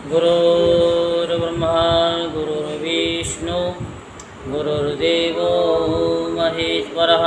गुरुर्ब्रह्मा गुरुर्विष्णु गुरुर्देवो महेश्वरः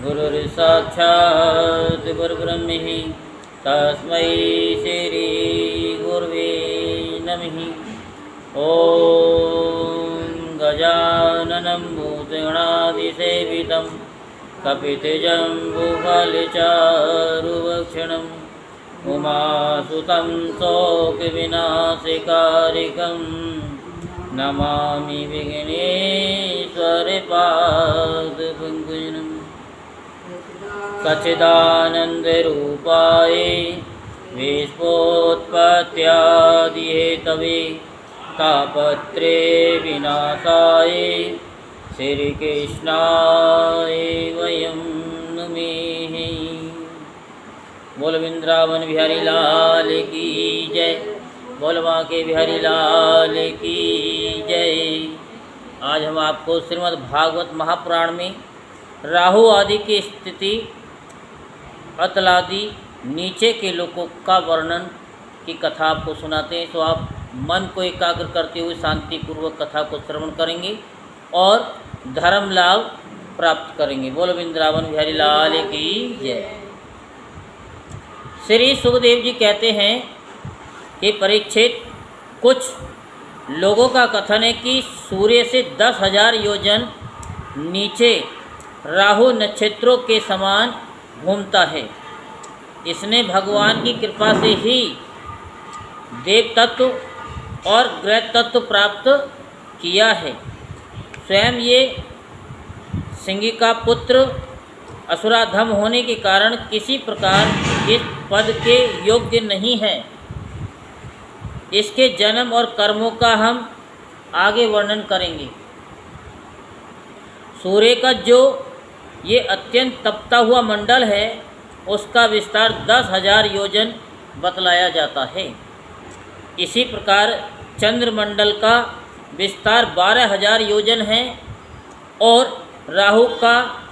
गुरुर्साक्षात् परब्रह्म तस्मै श्री गुरुवे नमः। ॐ गजाननं भूतगणादिसेवितं कपितजम्बुफलचारुभक्षणम् उमासुतं शोकविनाशकारिकं नमामि विघ्नेश्वरपादपङ्कजम्। सच्चिदानन्दरूपाय विश्वोत्पत्त्यादिहेतवे तापत्रे विनाशाय श्रीकृष्णाय वयं नमः। बोल वृंदावन बिहारी लाल की जय, बोल बांके बिहारी लाल की जय। आज हम आपको श्रीमद् भागवत महापुराण में राहु आदि की स्थिति, अतलादि नीचे के लोगों का वर्णन की कथा आपको सुनाते हैं। तो आप मन को एकाग्र करते हुए शांतिपूर्वक कथा को श्रवण करेंगे और धर्म लाभ प्राप्त करेंगे। बोल वृंदावन बिहारी लाल की जय। श्री सुखदेव जी कहते हैं कि परीक्षित, कुछ लोगों का कथन है कि सूर्य से 10,000 योजन नीचे राहु नक्षत्रों के समान घूमता है। इसने भगवान की कृपा से ही देव तत्व और ग्रह तत्व प्राप्त किया है। स्वयं ये सिंह का पुत्र असुराधम होने के कारण किसी प्रकार इस पद के योग्य नहीं है। इसके जन्म और कर्मों का हम आगे वर्णन करेंगे। सूर्य का जो ये अत्यंत तपता हुआ मंडल है, उसका विस्तार 10,000 योजन बतलाया जाता है। इसी प्रकार चंद्रमंडल का विस्तार 12,000 योजन है और राहु का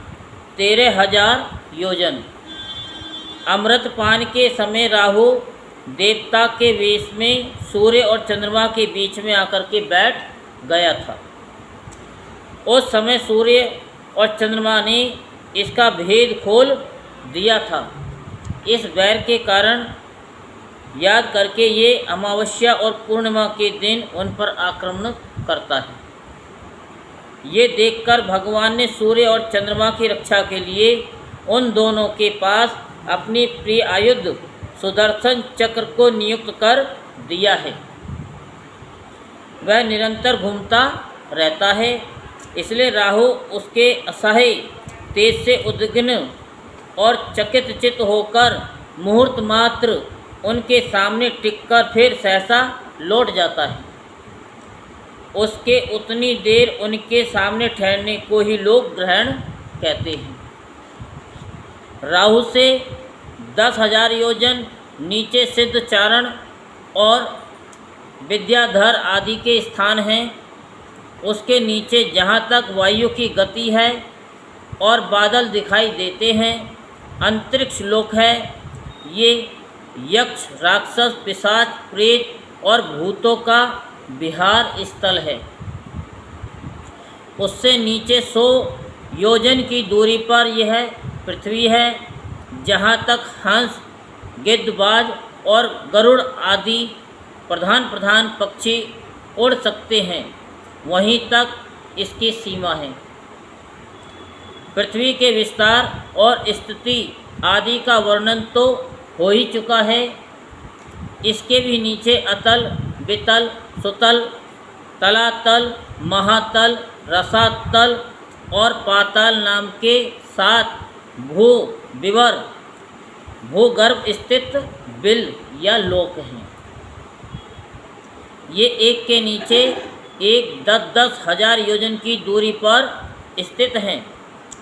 13,000 योजन। अमृतपान के समय राहु देवता के वेश में सूर्य और चंद्रमा के बीच में आकर के बैठ गया था। उस समय सूर्य और चंद्रमा ने इसका भेद खोल दिया था। इस वैर के कारण याद करके ये अमावस्या और पूर्णिमा के दिन उन पर आक्रमण करता है। ये देखकर भगवान ने सूर्य और चंद्रमा की रक्षा के लिए उन दोनों के पास अपनी प्रिय आयुध सुदर्शन चक्र को नियुक्त कर दिया है। वह निरंतर घूमता रहता है, इसलिए राहु उसके असह्य तेज से उद्विग्न और चकित चित्त होकर मुहूर्त मात्र उनके सामने टिककर फिर सहसा लौट जाता है। उसके उतनी देर उनके सामने ठहरने को ही लोग ग्रहण कहते हैं। राहु से 10,000 योजन नीचे सिद्ध चारण और विद्याधर आदि के स्थान हैं। उसके नीचे जहाँ तक वायु की गति है और बादल दिखाई देते हैं, अंतरिक्ष लोक है। ये यक्ष, राक्षस, पिशाच, प्रेत और भूतों का विहार स्थल है। उससे नीचे 100 योजन की दूरी पर यह पृथ्वी है, जहाँ तक हंस, गिद्धबाज और गरुड़ आदि प्रधान पक्षी उड़ सकते हैं, वहीं तक इसकी सीमा है। पृथ्वी के विस्तार और स्थिति आदि का वर्णन तो हो ही चुका है। इसके भी नीचे अतल, वितल, सुतल, तलातल, महातल, रसातल और पाताल नाम के 7 विवर भूगर्भ स्थित बिल या लोक हैं। ये एक के नीचे एक 10,000 योजन की दूरी पर स्थित हैं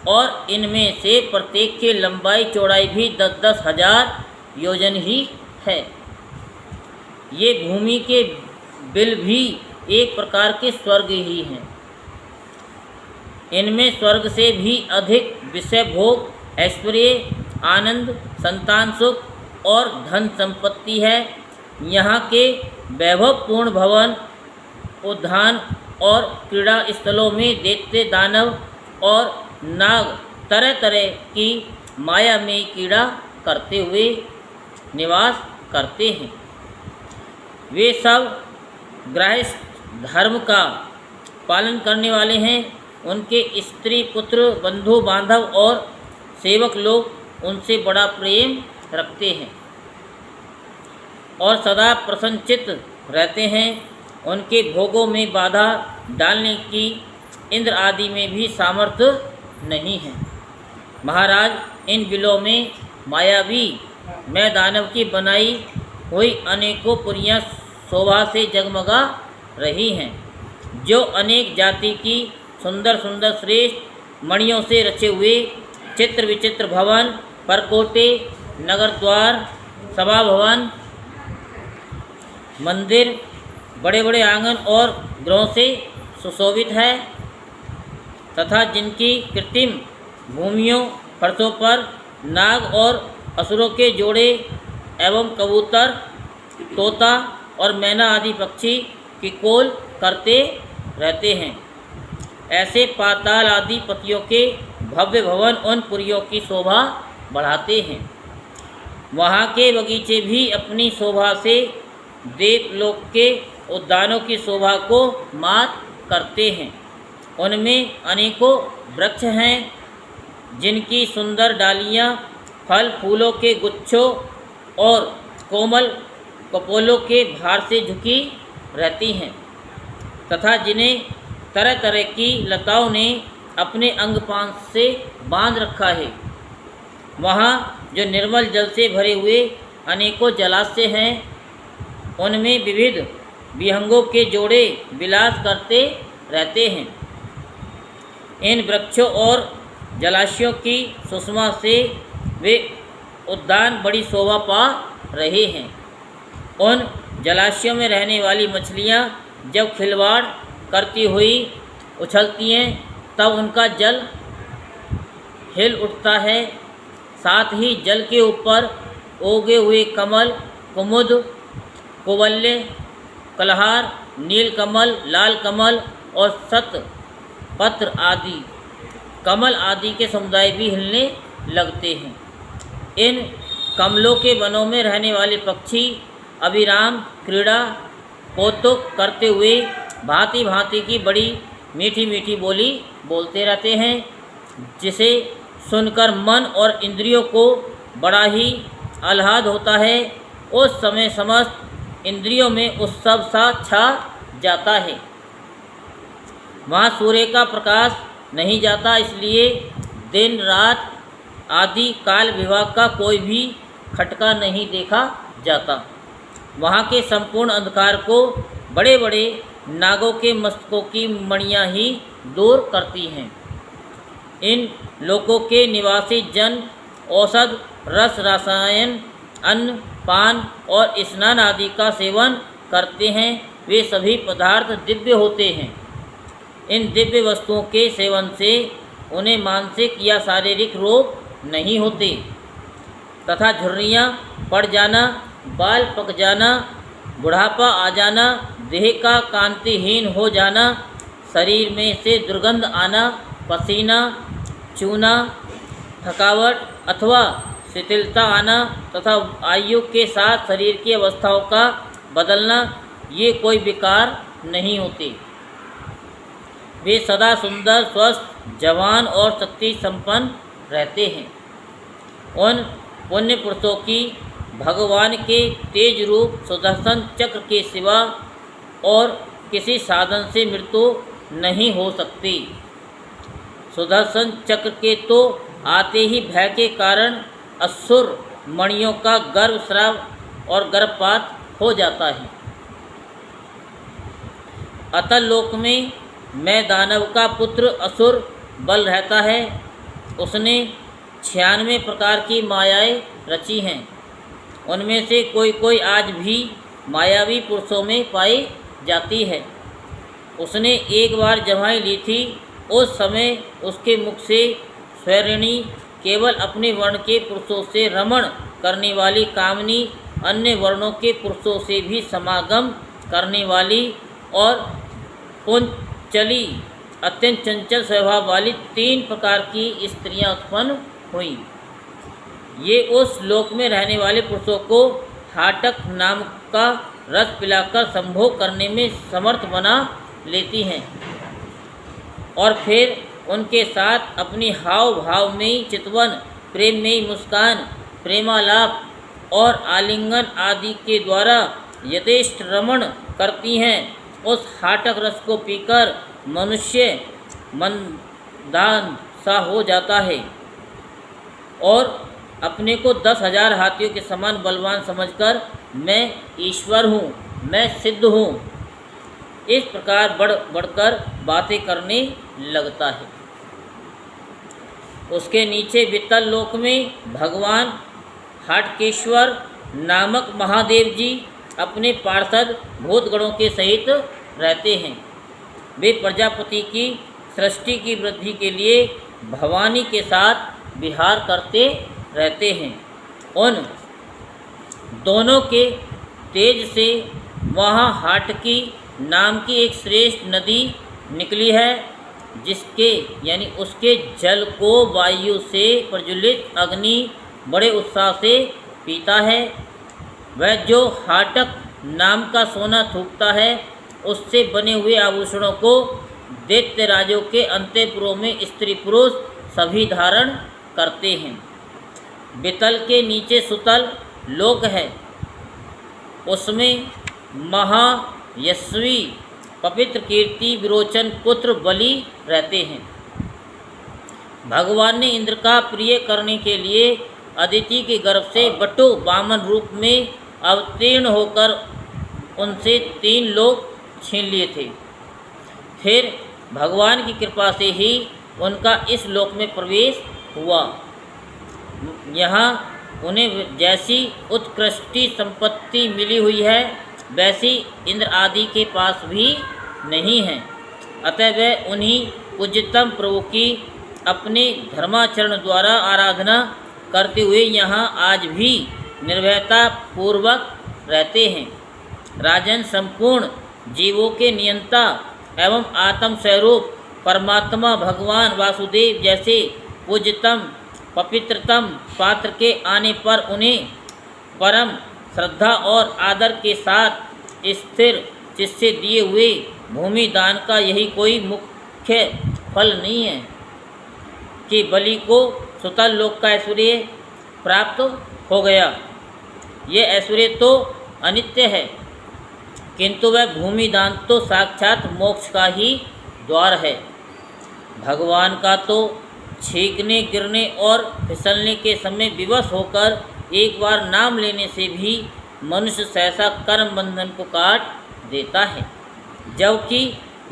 और इनमें से प्रत्येक की लंबाई चौड़ाई भी 10,000 योजन ही है। ये भूमि के बिल भी एक प्रकार के स्वर्ग ही हैं। इनमें स्वर्ग से भी अधिक विषय भोग, ऐश्वर्य, आनंद, संतान सुख और धन संपत्ति है। यहाँ के वैभवपूर्ण भवन, उद्यान और क्रीड़ा स्थलों में दैत्य, दानव और नाग तरह तरह की माया में क्रीड़ा करते हुए निवास करते हैं। वे सब गृहस्थ धर्म का पालन करने वाले हैं। उनके स्त्री, पुत्र, बंधु बांधव और सेवक लोग उनसे बड़ा प्रेम रखते हैं और सदा प्रसन्नचित्त रहते हैं। उनके भोगों में बाधा डालने की इंद्र आदि में भी सामर्थ्य नहीं है। महाराज, इन बिलों में मायावी मैं दानव की बनाई हुई अनेकों पुरियाँ शोभा से जगमगा रही हैं, जो अनेक जाति की सुंदर सुंदर श्रेष्ठ मणियों से रचे हुए चित्र विचित्र भवन, परकोटे, नगर द्वार, सभा भवन, मंदिर, बड़े बड़े आंगन और गृहों से सुशोभित है तथा जिनकी कृत्रिम भूमियों फर्शों पर नाग और असुरों के जोड़े एवं कबूतर, तोता और मैना आदि पक्षी किकोल करते रहते हैं। ऐसे पाताल आदि पतियों के भव्य भवन उन पुरियों की शोभा बढ़ाते हैं। वहाँ के बगीचे भी अपनी शोभा से देवलोक के उद्यानों की शोभा को मात करते हैं। उनमें अनेकों वृक्ष हैं, जिनकी सुंदर डालियाँ फल फूलों के गुच्छों और कोमल कपोलों के भार से झुकी रहती हैं तथा जिन्हें तरह तरह की लताओं ने अपने अंग पांख से बांध रखा है। वहाँ जो निर्मल जल से भरे हुए अनेकों जलाशय हैं, उनमें विविध विहंगों के जोड़े विलास करते रहते हैं। इन वृक्षों और जलाशयों की सुषमा से वे उद्यान बड़ी शोभा पा रहे हैं। उन जलाशयों में रहने वाली मछलियाँ जब खिलवाड़ करती हुई उछलती हैं, तब उनका जल हिल उठता है। साथ ही जल के ऊपर उगे हुए कमल, कुमुद, कुवल्य, कलहार, नील कमल, लाल कमल और शतपत्र आदि कमल आदि के समुदाय भी हिलने लगते हैं। इन कमलों के वनों में रहने वाले पक्षी अविराम क्रीड़ा कौतुक करते हुए भांति भांति की बड़ी मीठी मीठी बोली बोलते रहते हैं, जिसे सुनकर मन और इंद्रियों को बड़ा ही आह्लाद होता है। उस समय समस्त इंद्रियों में उत्सव सा छा जाता है। वहाँ सूर्य का प्रकाश नहीं जाता, इसलिए दिन रात आदि काल विभाग का कोई भी खटका नहीं देखा जाता। वहाँ के संपूर्ण अंधकार को बड़े बड़े नागों के मस्तकों की मणियाँ ही दूर करती हैं। इन लोकों के निवासी जन औषध, रस, रसायन, अन्न, पान और स्नान आदि का सेवन करते हैं। वे सभी पदार्थ दिव्य होते हैं। इन दिव्य वस्तुओं के सेवन से उन्हें मानसिक या शारीरिक रोग नहीं होते तथा झुर्रियाँ पड़ जाना, बाल पक जाना, बुढ़ापा आ जाना, देह का कांतिहीन हो जाना, शरीर में से दुर्गंध आना, पसीना चूना, थकावट अथवा शिथिलता आना तथा आयु के साथ शरीर की अवस्थाओं का बदलना, ये कोई विकार नहीं होते। वे सदा सुंदर, स्वस्थ, जवान और शक्ति संपन्न रहते हैं। उन पुण्य पुरुषों की भगवान के तेज रूप सुदर्शन चक्र के सिवा और किसी साधन से मृत्यु नहीं हो सकती। सुदर्शन चक्र के तो आते ही भय के कारण असुर मणियों का गर्भस्राव और गर्भपात हो जाता है। अतल लोक में मैं दानव का पुत्र असुर बल रहता है। उसने 96 प्रकार की मायाएं रची हैं। उनमें से कोई कोई आज भी मायावी पुरुषों में पाई जाती है। उसने एक बार जमाई ली थी। उस समय उसके मुख से स्वैरिणी केवल अपने वर्ण के पुरुषों से रमण करने वाली कामनी अन्य वर्णों के पुरुषों से भी समागम करने वाली और पुंचली अत्यंत चंचल स्वभाव वाली 3 प्रकार की स्त्रियां उत्पन्न हुई। ये उस लोक में रहने वाले पुरुषों को हाटक नाम का रस पिलाकर संभोग करने में समर्थ बना लेती हैं और फिर उनके साथ अपनी हाव भाव में चितवन, प्रेम में मुस्कान, प्रेमालाप और आलिंगन आदि के द्वारा यथेष्ट रमण करती हैं। उस हाटक रस को पीकर मनुष्य मंदान सा हो जाता है और अपने को 10,000 हाथियों के समान बलवान समझकर मैं ईश्वर हूँ, मैं सिद्ध हूँ, इस प्रकार बढ़ बढ़कर बातें करने लगता है। उसके नीचे वित्तल लोक में भगवान हाटकेश्वर नामक महादेव जी अपने पार्षद भूतगणों के सहित रहते हैं। वे प्रजापति की सृष्टि की वृद्धि के लिए भवानी के साथ विहार करते रहते हैं। उन दोनों के तेज से वहाँ हाटकी नाम की एक श्रेष्ठ नदी निकली है, जिसके यानी उसके जल को वायु से प्रज्वलित अग्नि बड़े उत्साह से पीता है। वह जो हाटक नाम का सोना थूकता है, उससे बने हुए आभूषणों को दैत्य राजों के अंतःपुरों में स्त्री पुरुष सभी धारण करते हैं। वितल के नीचे सुतल लोक है, उसमें महायशस्वी पवित्र कीर्ति विरोचन पुत्र बलि रहते हैं। भगवान ने इंद्र का प्रिय करने के लिए अदिति के गर्भ से बटु वामन रूप में अवतीर्ण होकर उनसे 3 लोक छीन लिए थे। फिर भगवान की कृपा से ही उनका इस लोक में प्रवेश हुआ। यहाँ उन्हें जैसी उत्कृष्ट संपत्ति मिली हुई है, वैसी इंद्र आदि के पास भी नहीं है। अतः वह उन्हीं पूज्यतम प्रभु की अपने धर्माचरण द्वारा आराधना करते हुए यहाँ आज भी निर्भयता पूर्वक रहते हैं। राजन, संपूर्ण जीवों के नियंता एवं आत्म स्वरूप परमात्मा भगवान वासुदेव जैसे पूज्यतम पवित्रतम पात्र के आने पर उन्हें परम श्रद्धा और आदर के साथ स्थिर चित्त से दिए हुए भूमि दान का यही कोई मुख्य फल नहीं है कि बलि को सुतल लोक का ऐश्वर्य प्राप्त हो गया। ये ऐश्वर्य तो अनित्य है, किंतु वह भूमि दान तो साक्षात मोक्ष का ही द्वार है। भगवान का तो छींकने, गिरने और फिसलने के समय विवश होकर एक बार नाम लेने से भी मनुष्य सहसा कर्म बंधन को काट देता है, जबकि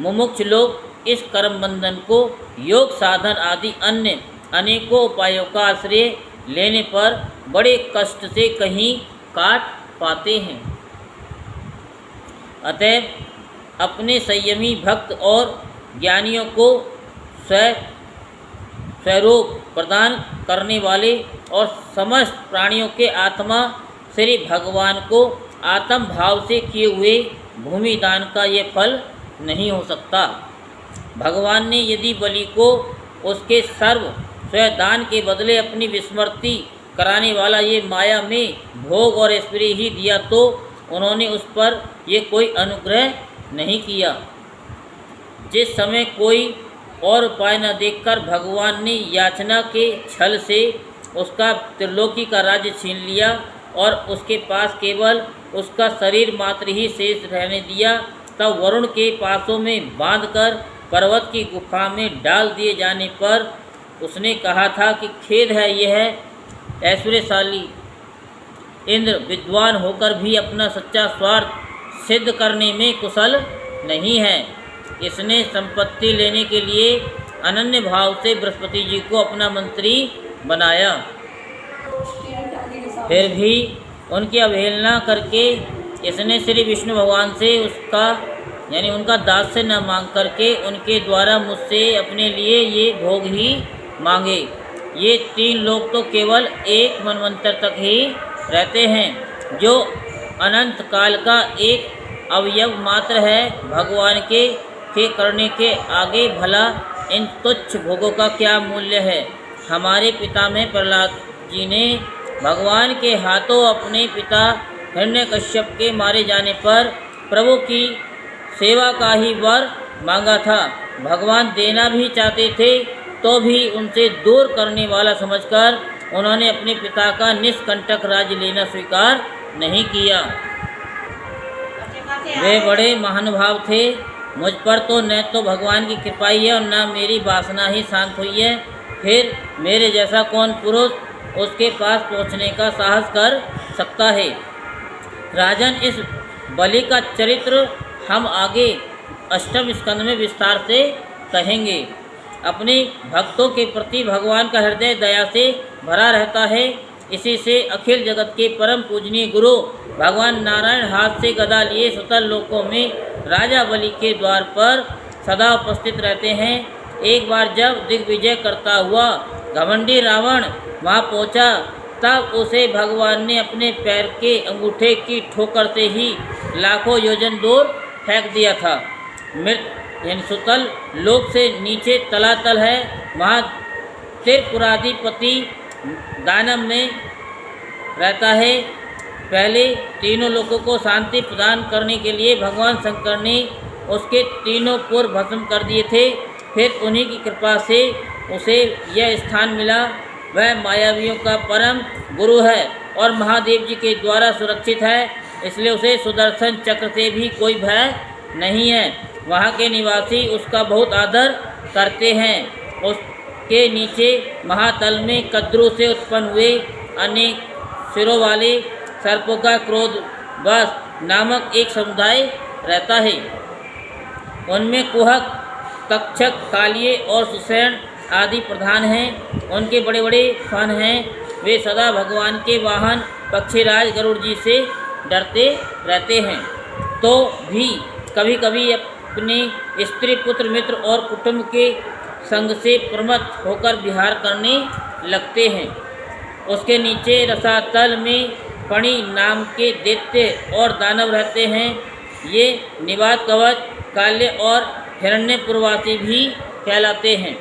मुमुक्ष लोग इस कर्म बंधन को योग साधन आदि अन्य अनेकों उपायों का आश्रय लेने पर बड़े कष्ट से कहीं काट पाते हैं। अतएव अपने संयमी भक्त और ज्ञानियों को स्वरूप प्रदान करने वाले और समस्त प्राणियों के आत्मा श्री भगवान को आत्म भाव से किए हुए भूमि दान का ये फल नहीं हो सकता। भगवान ने यदि बलि को उसके सर्व स्वदान के बदले अपनी विस्मृति कराने वाला ये माया में भोग और ऐश्वर्य ही दिया, तो उन्होंने उस पर ये कोई अनुग्रह नहीं किया। जिस समय कोई और उपाय न देखकर भगवान ने याचना के छल से उसका त्रिलोकी का राज्य छीन लिया और उसके पास केवल उसका शरीर मात्र ही शेष रहने दिया, तब वरुण के पासों में बांधकर पर्वत की गुफा में डाल दिए जाने पर उसने कहा था कि खेद है, यह ऐश्वर्यशाली इंद्र विद्वान होकर भी अपना सच्चा स्वार्थ सिद्ध करने में कुशल नहीं है। इसने संपत्ति लेने के लिए अनन्य भाव से बृहस्पति जी को अपना मंत्री बनाया, फिर भी उनकी अवहेलना करके इसने श्री विष्णु भगवान से उसका यानी उनका दास्य न मांग करके उनके द्वारा मुझसे अपने लिए ये भोग ही मांगे। ये 3 लोग तो केवल एक मनवंतर तक ही रहते हैं जो अनंत काल का एक अवयव मात्र है, भगवान के करने के आगे भला इन तुच्छ भोगों का क्या मूल्य है। हमारे पिता में प्रहलाद जी ने भगवान के हाथों अपने पिता हिरण्यकश्यप के मारे जाने पर प्रभु की सेवा का ही वर मांगा था। भगवान देना भी चाहते थे तो भी उनसे दूर करने वाला समझकर उन्होंने अपने पिता का निष्कंटक राज्य लेना स्वीकार नहीं किया। वे बड़े महानुभाव थे। मुझ पर तो न तो भगवान की कृपा ही है और न मेरी वासना ही शांत हुई है। फिर मेरे जैसा कौन पुरुष उसके पास पहुंचने का साहस कर सकता है। राजन, इस बलि का चरित्र हम आगे अष्टम स्कंद में विस्तार से कहेंगे। अपने भक्तों के प्रति भगवान का हृदय दया से भरा रहता है। इसी से अखिल जगत के परम पूजनीय गुरु भगवान नारायण हाथ से गदा लिए सुतल लोकों में राजा बलि के द्वार पर सदा उपस्थित रहते हैं। एक बार जब दिग्विजय करता हुआ घमंडी रावण वहाँ पहुँचा, तब उसे भगवान ने अपने पैर के अंगूठे की ठोकर से ही लाखों योजन दूर फेंक दिया था। मृत यानी सुतल लोक से नीचे तलातल है, वहाँ त्रिपुराधिपति दानव में रहता है। पहले तीनों लोगों को शांति प्रदान करने के लिए भगवान शंकर ने उसके तीनों पुर भस्म कर दिए थे। फिर उन्हीं की कृपा से उसे यह स्थान मिला। वह मायावियों का परम गुरु है और महादेव जी के द्वारा सुरक्षित है, इसलिए उसे सुदर्शन चक्र से भी कोई भय नहीं है। वहाँ के निवासी उसका बहुत आदर करते हैं। उसके नीचे महातल में कद्रू से उत्पन्न हुए अनेक सिरों वाले सर्पों का क्रोध बस नामक एक समुदाय रहता है। उनमें कुहक, तक्षक, कालिये और सुषेण आदि प्रधान हैं। उनके बड़े बड़े फन हैं। वे सदा भगवान के वाहन पक्षीराज गरुड़ जी से डरते रहते हैं, तो भी कभी कभी अपने स्त्री, पुत्र, मित्र और कुटुंब के संग से प्रमत्त होकर विहार करने लगते हैं। उसके नीचे रसातल में फणी नाम के दैत्य और दानव रहते हैं। ये निवात, कवच, काल्य और हिरण्यपुरवासी भी कहलाते हैं।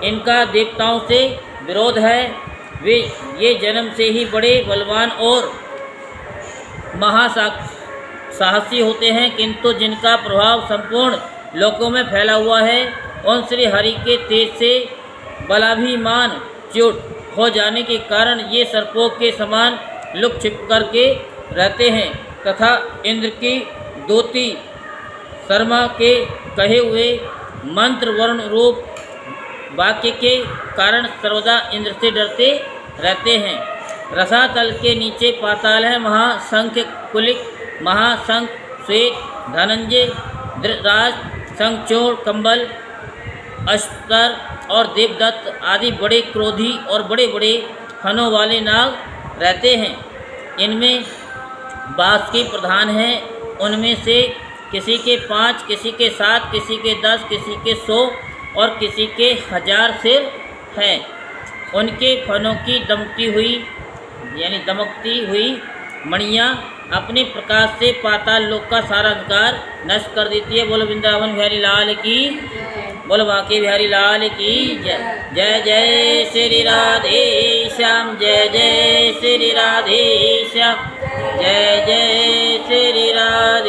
इनका देवताओं से विरोध है। वे ये जन्म से ही बड़े बलवान और महासाहसी होते हैं, किंतु जिनका प्रभाव संपूर्ण लोकों में फैला हुआ है, उन श्री हरि के तेज से बलाभिमान च्युत हो जाने के कारण ये सर्पों के समान लुक छिप करके रहते हैं तथा इंद्र की दूती शर्मा के कहे हुए मंत्र वर्ण रूप वाक्य के कारण सर्वदा इंद्र से डरते रहते हैं। रसातल के नीचे पाताल है। महाशंख, कुलिक, महाशंख, श्वेत, धनंजय, धृतराज, शंखचूड़, कंबल, अस्तर और देवदत्त आदि बड़े क्रोधी और बड़े बड़े फनों वाले नाग रहते हैं। इनमें बास के प्रधान हैं। उनमें से किसी के 5, किसी के 7, किसी के 10, किसी के 100 और किसी के 1000 सिर हैं। उनके फनों की दमकती हुई मणियाँ अपने प्रकाश से पाताल लोक का सारा अंधकार नष्ट कर देती है। बोलो वृंदावन बिहारी लाल की, बोलो बांके बिहारी लाल की जय। जय जय श्री राधे श्याम, जय जय श्री राधे श्याम, जय जय श्री राधे।